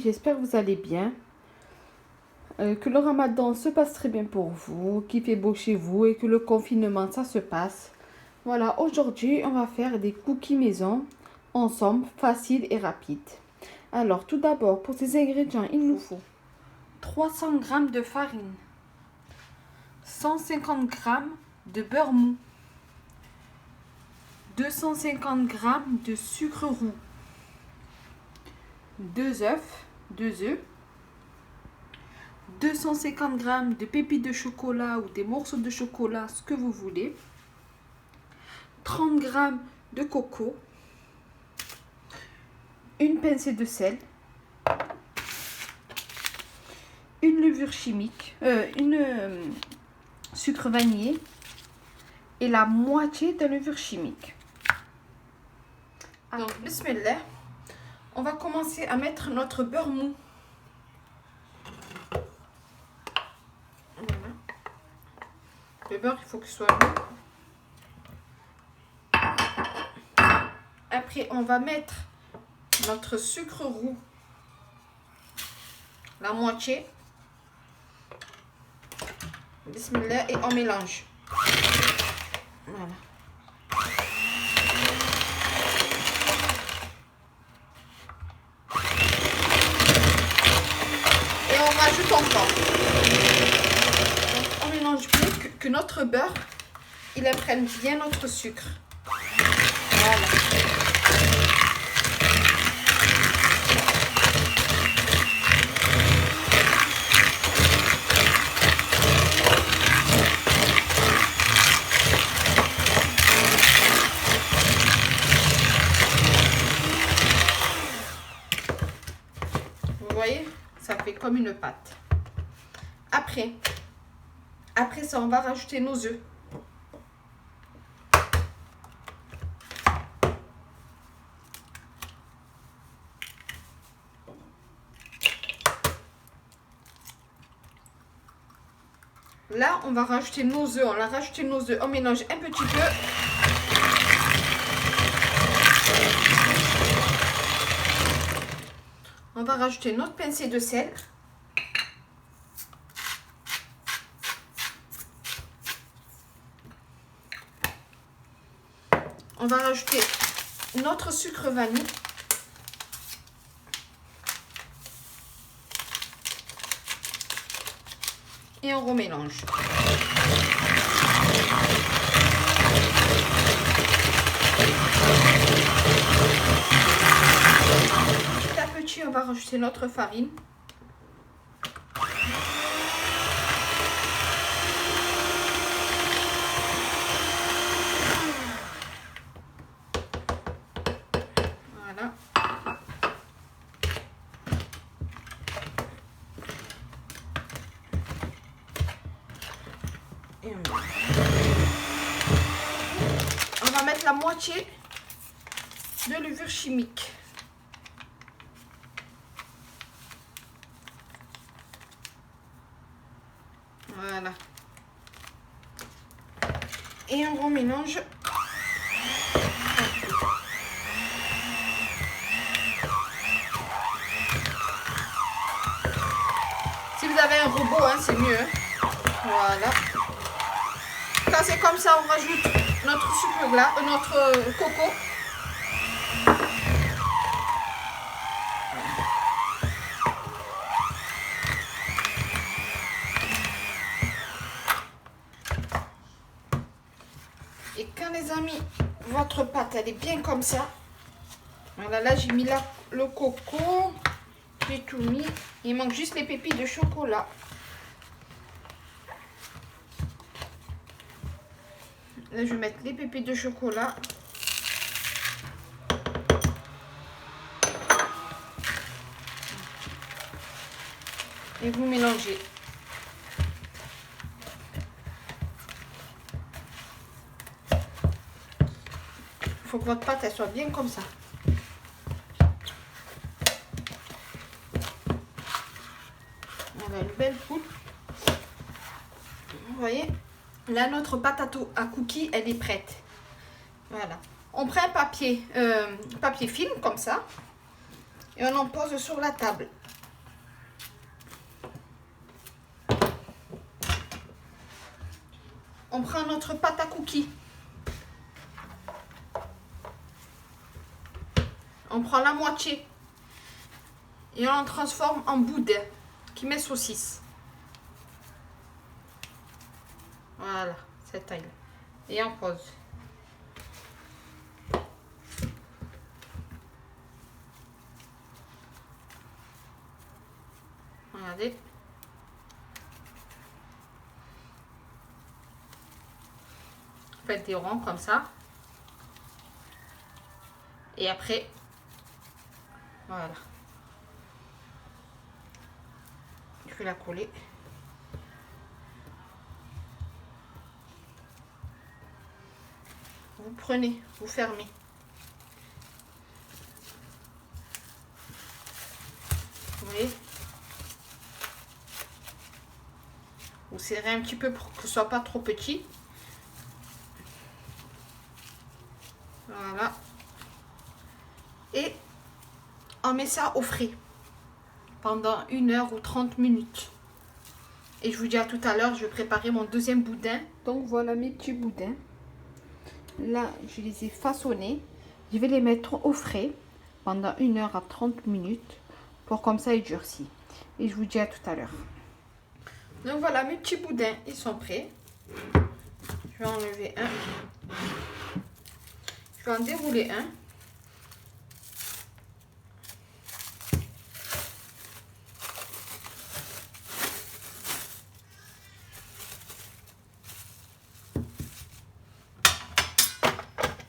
j'espère que vous allez bien. Que le ramadan se passe très bien pour vous, qu'il fait beau chez vous et que le confinement, ça se passe. Voilà, aujourd'hui, on va faire des cookies maison, ensemble, faciles et rapides. Alors, tout d'abord, pour ces ingrédients, il nous faut 300 g de farine, 150 g de beurre mou, 250 g de sucre roux, 2 œufs, 250 g de pépites de chocolat ou des morceaux de chocolat, ce que vous voulez, 30 g de coco, une pincée de sel, une levure chimique, sucre vanillé et la moitié de levure chimique. Donc, bismillah, on va commencer à mettre notre beurre mou. Voilà. Le beurre, il faut qu'il soit mou. Après, on va mettre notre sucre roux, la moitié. Bismillah, et on mélange. Voilà. Et on rajoute encore. Donc, on mélange bien que notre beurre, il imprègne bien notre sucre. Voilà. Vous voyez, ça fait comme une pâte. Après ça, on va rajouter nos œufs. Là, on va rajouter nos œufs. On a rajouté nos œufs. On mélange un petit peu. On va rajouter notre pincée de sel. On va rajouter notre sucre vanille. Et on remélange. Petit à petit, on va rajouter notre farine. Voilà. Et on va mettre la moitié de levure chimique. Voilà. Et on remélange. Si vous avez un robot, hein, c'est mieux. Voilà. Quand c'est comme ça, on rajoute notre sucre glace, notre coco. Et quand les amis, votre pâte elle est bien comme ça. Voilà, là j'ai mis le coco, j'ai tout mis. Il manque juste les pépites de chocolat. Là, je vais mettre les pépites de chocolat. Et vous mélangez. Il faut que votre pâte elle soit bien comme ça. Voilà, une belle poule. Vous voyez? Là, notre pâte à cookies, elle est prête. Voilà. On prend un papier film comme ça et on en pose sur la table. On prend notre pâte à cookies. On prend la moitié. Et on en transforme en boudin qui met saucisse. Voilà, cette taille. Et on pose. Regardez. Faites des ronds comme ça. Et après, voilà. Je vais la coller. Vous prenez, vous fermez. Vous voyez? Vous serrez un petit peu pour que ce soit pas trop petit. Voilà. Et on met ça au frais pendant 1 heure ou 30 minutes. Et je vous dis à tout à l'heure, je vais préparer mon deuxième boudin. Donc voilà mes petits boudins. Là, je les ai façonnés. Je vais les mettre au frais pendant 1 heure à 30 minutes pour comme ça ils durcissent. Et je vous dis à tout à l'heure. Donc voilà, mes petits boudins, ils sont prêts. Je vais enlever un. Je vais en dérouler un.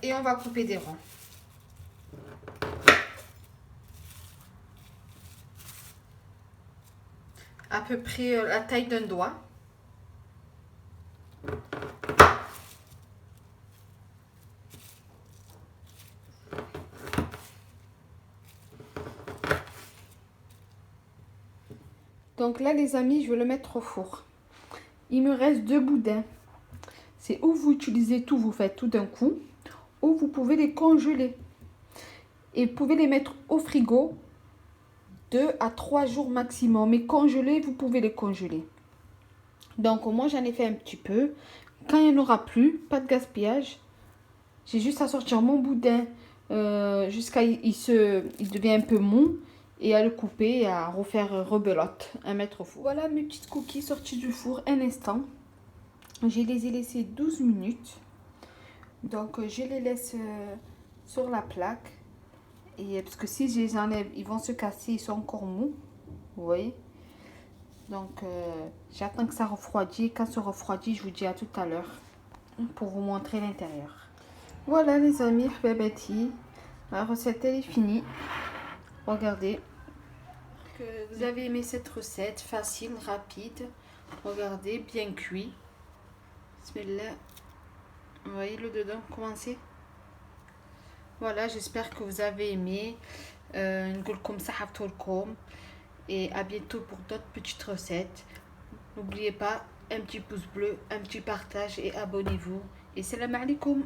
Et on va couper des ronds. À peu près la taille d'un doigt. Donc là les amis, je vais le mettre au four. Il me reste 2 boudins. C'est où vous utilisez tout, vous faites tout d'un coup, ou vous pouvez les congeler. Et vous pouvez les mettre au frigo 2 à 3 jours maximum. Mais congeler, vous pouvez les congeler. Donc moi j'en ai fait un petit peu. Quand il n'y en aura plus, pas de gaspillage. J'ai juste à sortir mon boudin jusqu'à il devient un peu mou. Et à le couper et à refaire rebelote, à mettre au four. Voilà mes petites cookies sorties du four un instant. Je les ai laissées 12 minutes. Donc je les laisse sur la plaque. Et parce que si je les enlève, ils vont se casser, ils sont encore mous. Vous voyez? Donc j'attends que ça refroidisse. Quand ça refroidit, je vous dis à tout à l'heure pour vous montrer l'intérieur. Voilà les amis, Babati. La recette elle est finie. Regardez. Que vous avez aimé cette recette, facile, rapide. Regardez, bien cuit. Bismillah. Vous voyez le dedans, comment c'est? Voilà, j'espère que vous avez aimé. N'goulkoum sahabtoulkoum. Et à bientôt pour d'autres petites recettes. N'oubliez pas, un petit pouce bleu, un petit partage et abonnez-vous. Et salam alaikum.